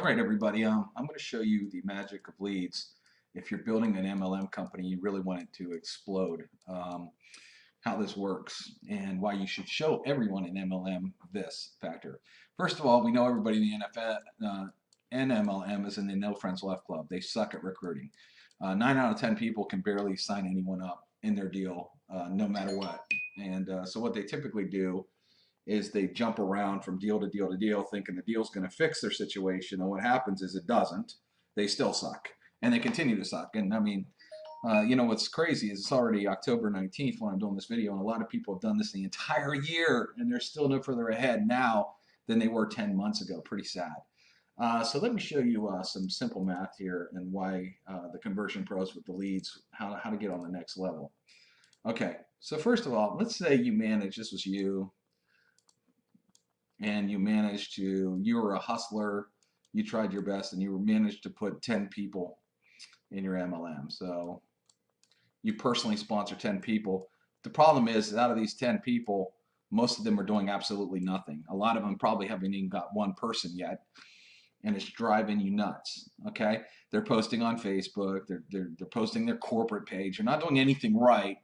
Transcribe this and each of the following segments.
Alright everybody, I'm going to show you the magic of leads. If you're building an MLM company, you really want it to explode, how this works and why you should show everyone in MLM this factor. First of all, we know everybody in the MLM is in the No Friends Left Club. They suck at recruiting. 9 out of 10 people can barely sign anyone up in their deal, no matter what. And so what they typically do is they jump around from deal to deal to deal thinking the deal's going to fix their situation, and what happens is it doesn't. They still suck, and they continue to suck. And I mean, what's crazy is it's already October 19th when I'm doing this video, and a lot of people have done this the entire year, and they're still no further ahead now than they were 10 months ago. Pretty sad. So let me show you some simple math here and why the conversion pros with the leads, how to get on the next level. Okay, so first of all, let's say you manage, this was you, and you were a hustler, you tried your best, and you managed to put 10 people in your MLM. So you personally sponsor 10 people. The problem is that out of these 10 people, most of them are doing absolutely nothing. A lot of them probably haven't even got one person yet, and it's driving you nuts. Okay, they're posting on Facebook, they're posting their corporate page, they're not doing anything right,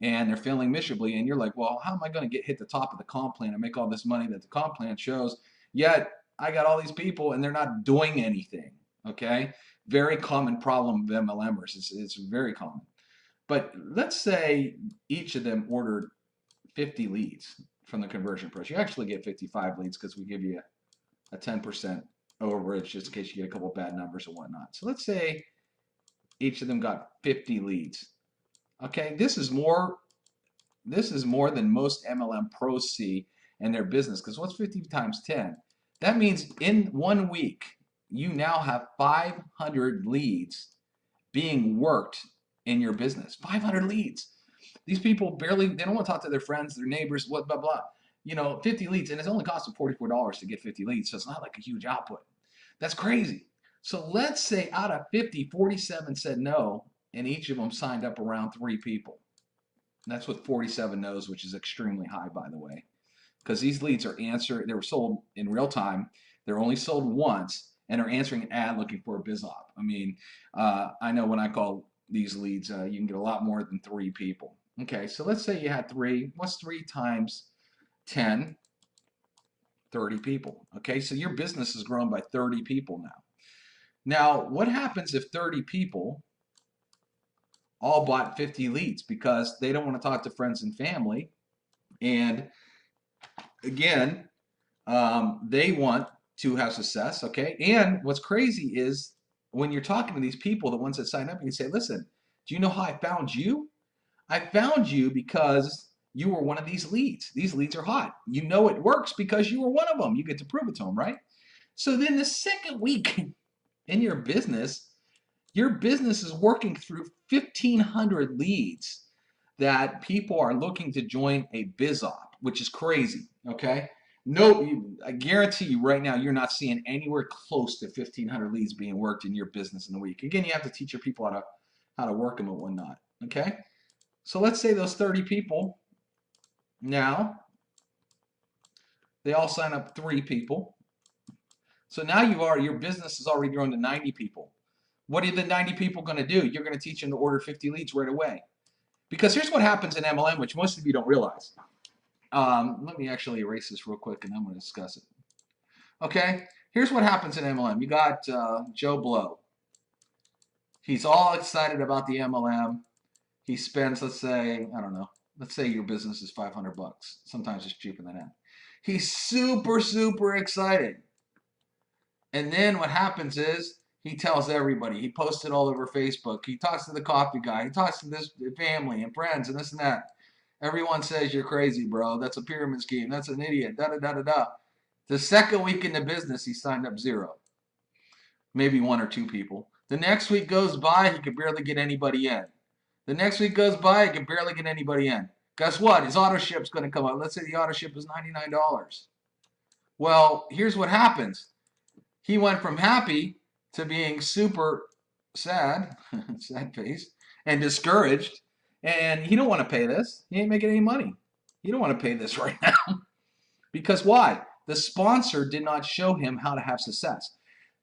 and they're failing miserably, and you're like, well, how am I going to hit the top of the comp plan and make all this money that the comp plan shows, yet I got all these people and they're not doing anything. Okay, very common problem of MLMers. It's very common. But let's say each of them ordered 50 leads from the conversion pros. You actually get 55 leads because we give you a 10% overage just in case you get a couple bad numbers and whatnot. So let's say each of them got 50 leads. Okay, this is more than most MLM pros see in their business, because what's 50 times 10? That means in 1 week, you now have 500 leads being worked in your business. 500 leads. These people they don't want to talk to their friends, their neighbors, what, blah, blah. 50 leads, and it's only costing $44 to get 50 leads, so it's not like a huge output. That's crazy. So let's say out of 50, 47 said no, and each of them signed up around 3 people. And that's with 47 no's, which is extremely high, by the way, because these leads are they were sold in real time. They're only sold once, and are answering an ad looking for a biz op. I mean, I know when I call these leads, you can get a lot more than 3 people. Okay, so let's say you had 3. What's 3 times 10? 30 people. Okay, so your business has grown by 30 people now. Now, what happens if 30 people all bought 50 leads because they don't want to talk to friends and family, and again, they want to have success, okay? And what's crazy is when you're talking to these people, the ones that sign up, you can say, listen, do you know how I found you? I found you because you were one of these leads. These leads are hot. You know it works because you were one of them. You get to prove it to them, right? So then the second week in your business is working through 1,500 leads that people are looking to join a biz op, which is crazy, okay? No, I guarantee you right now, you're not seeing anywhere close to 1,500 leads being worked in your business in a week. Again, you have to teach your people how to work them and whatnot, okay? So let's say those 30 people, now, they all sign up 3 people. So now your business has already grown to 90 people. What are the 90 people going to do? You're going to teach them to order 50 leads right away. Because here's what happens in MLM, which most of you don't realize. Let me actually erase this real quick, and I'm going to discuss it. Okay, here's what happens in MLM. You got Joe Blow. He's all excited about the MLM. He spends, let's say, I don't know, let's say your business is 500 bucks. Sometimes it's cheaper than that. He's super, super excited. And then what happens is he tells everybody. He posts it all over Facebook. He talks to the coffee guy. He talks to this family and friends and this and that. Everyone says, you're crazy, bro. That's a pyramid scheme. That's an idiot. Da-da-da-da-da. The second week in the business, he signed up 0. Maybe 1 or 2 people. The next week goes by, he could barely get anybody in. The next week goes by, he can barely get anybody in. Guess what? His auto ship's going to come up. Let's say the auto ship is $99. Well, here's what happens. He went from happy to being super sad, sad face, and discouraged. And he don't want to pay this. He ain't making any money. He don't want to pay this right now. Because why? The sponsor did not show him how to have success.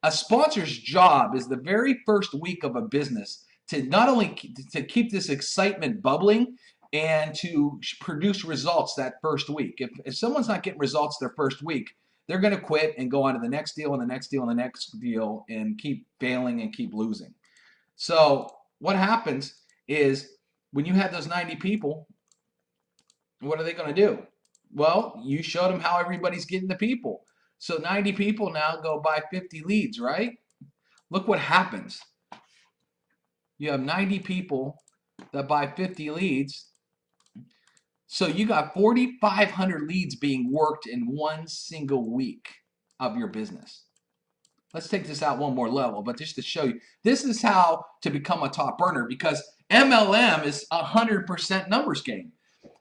A sponsor's job is the very first week of a business to not only to keep this excitement bubbling and to produce results that first week. If someone's not getting results their first week, they're going to quit and go on to the next deal and the next deal and the next deal and keep failing and keep losing. So what happens is when you have those 90 people, what are they going to do? Well, you showed them how everybody's getting the people. So 90 people now go buy 50 leads, right? Look what happens. You have 90 people that buy 50 leads. So you got 4,500 leads being worked in one single week of your business. Let's take this out one more level, but just to show you, this is how to become a top earner, because MLM is 100% numbers game.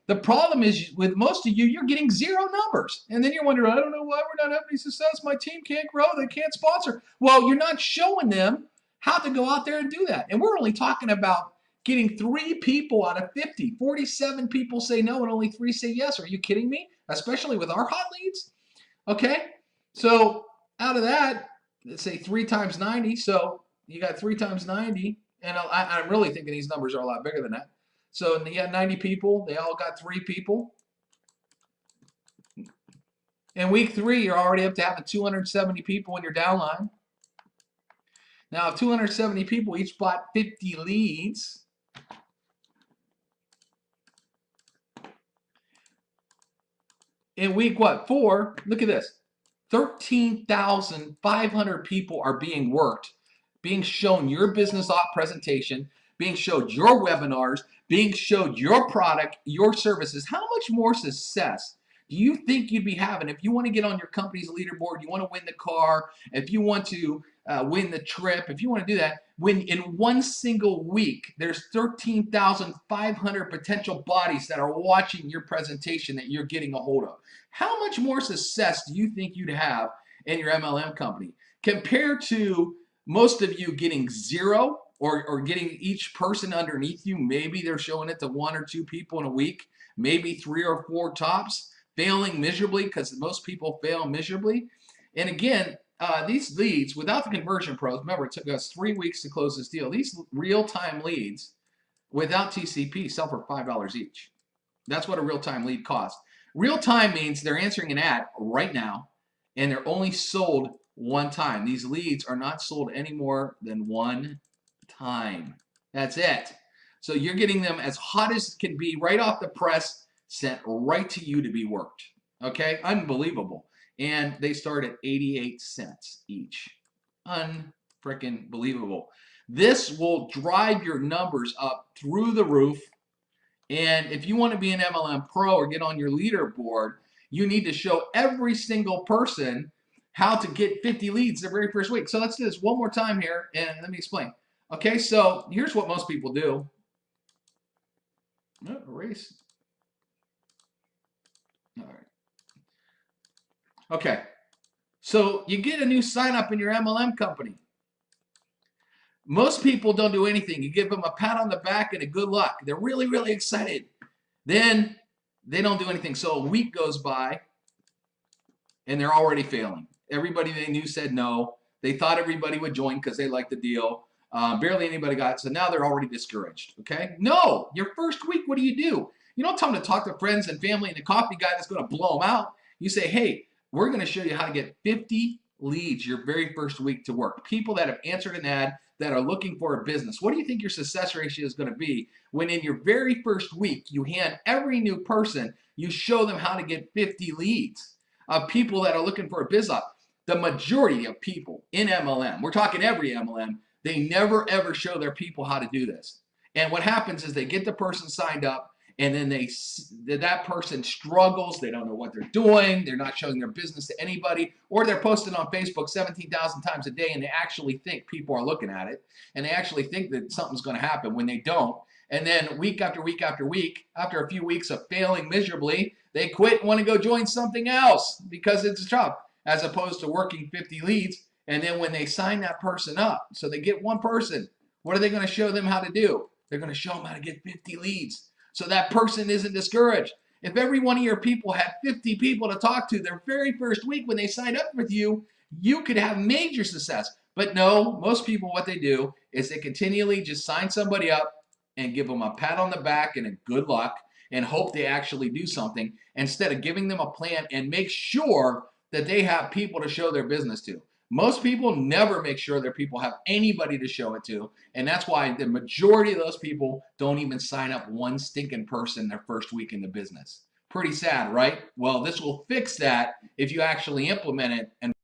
The problem is with most of you, you're getting zero numbers. And then you're wondering, I don't know why we're not having any success. My team can't grow. They can't sponsor. Well, you're not showing them how to go out there and do that. And we're only talking about getting 3 people out of 50. 47 people say no and only 3 say yes. Are you kidding me? Especially with our hot leads. Okay. So out of that, let's say 3 times 90. So you got 3 times 90. And I'm really thinking these numbers are a lot bigger than that. So you had 90 people. They all got 3 people. In week 3, you're already up to having 270 people in your downline. Now, if 270 people each bought 50 leads, in week what? 4, look at this. 13,500 people are being worked, being shown your business op presentation, being showed your webinars, being showed your product, your services. How much more success do you think you'd be having if you want to get on your company's leaderboard, you want to win the car, if you want to win the trip, if you want to do that, when in one single week, there's 13,500 potential bodies that are watching your presentation that you're getting a hold of. How much more success do you think you'd have in your MLM company compared to most of you getting 0 or getting each person underneath you? Maybe they're showing it to 1 or 2 people in a week, maybe 3 or 4 tops, failing miserably, because most people fail miserably. And again, these leads, without the conversion pros, remember it took us 3 weeks to close this deal. These real-time leads, without TCP, sell for $5 each. That's what a real-time lead costs. Real-time means they're answering an ad right now, and they're only sold 1 time. These leads are not sold any more than 1 time. That's it. So you're getting them as hot as can be, right off the press, sent right to you to be worked. Okay, unbelievable. And they start at 88 cents each. Unfreaking believable. This will drive your numbers up through the roof. And if you want to be an MLM pro or get on your leaderboard, you need to show every single person how to get 50 leads the very first week. So let's do this one more time here, and let me explain. Okay, so here's what most people do. Oh, erase. All right. Okay, so you get a new sign up in your MLM company. Most people don't do anything. You give them a pat on the back and a good luck. They're really, really excited. Then they don't do anything. So a week goes by and they're already failing. Everybody they knew said no. They thought everybody would join because they liked the deal. Barely anybody got it. So now they're already discouraged. Okay? No, your first week, what do? You don't tell them to talk to friends and family and the coffee guy that's going to blow them out. You say, hey, we're going to show you how to get 50 leads your very first week to work. People that have answered an ad, that are looking for a business. What do you think your success ratio is going to be when in your very first week you hand every new person, you show them how to get 50 leads of people that are looking for a biz op? The majority of people in MLM, we're talking every MLM, they never ever show their people how to do this. And what happens is they get the person signed up, and then that person struggles. They don't know what they're doing. They're not showing their business to anybody, or they're posting on Facebook 17,000 times a day, and they actually think people are looking at it, and they actually think that something's going to happen when they don't. And then week after week after week, after a few weeks of failing miserably, they quit and want to go join something else because it's a job, as opposed to working 50 leads. And then when they sign that person up, so they get one person, what are they going to show them how to do? They're going to show them how to get 50 leads. So that person isn't discouraged. If every one of your people had 50 people to talk to their very first week when they signed up with you, you could have major success. But no, most people, what they do is they continually just sign somebody up and give them a pat on the back and a good luck and hope they actually do something instead of giving them a plan and make sure that they have people to show their business to. Most people never make sure their people have anybody to show it to. And that's why the majority of those people don't even sign up one stinking person their first week in the business. Pretty sad, right? Well, this will fix that if you actually implement it and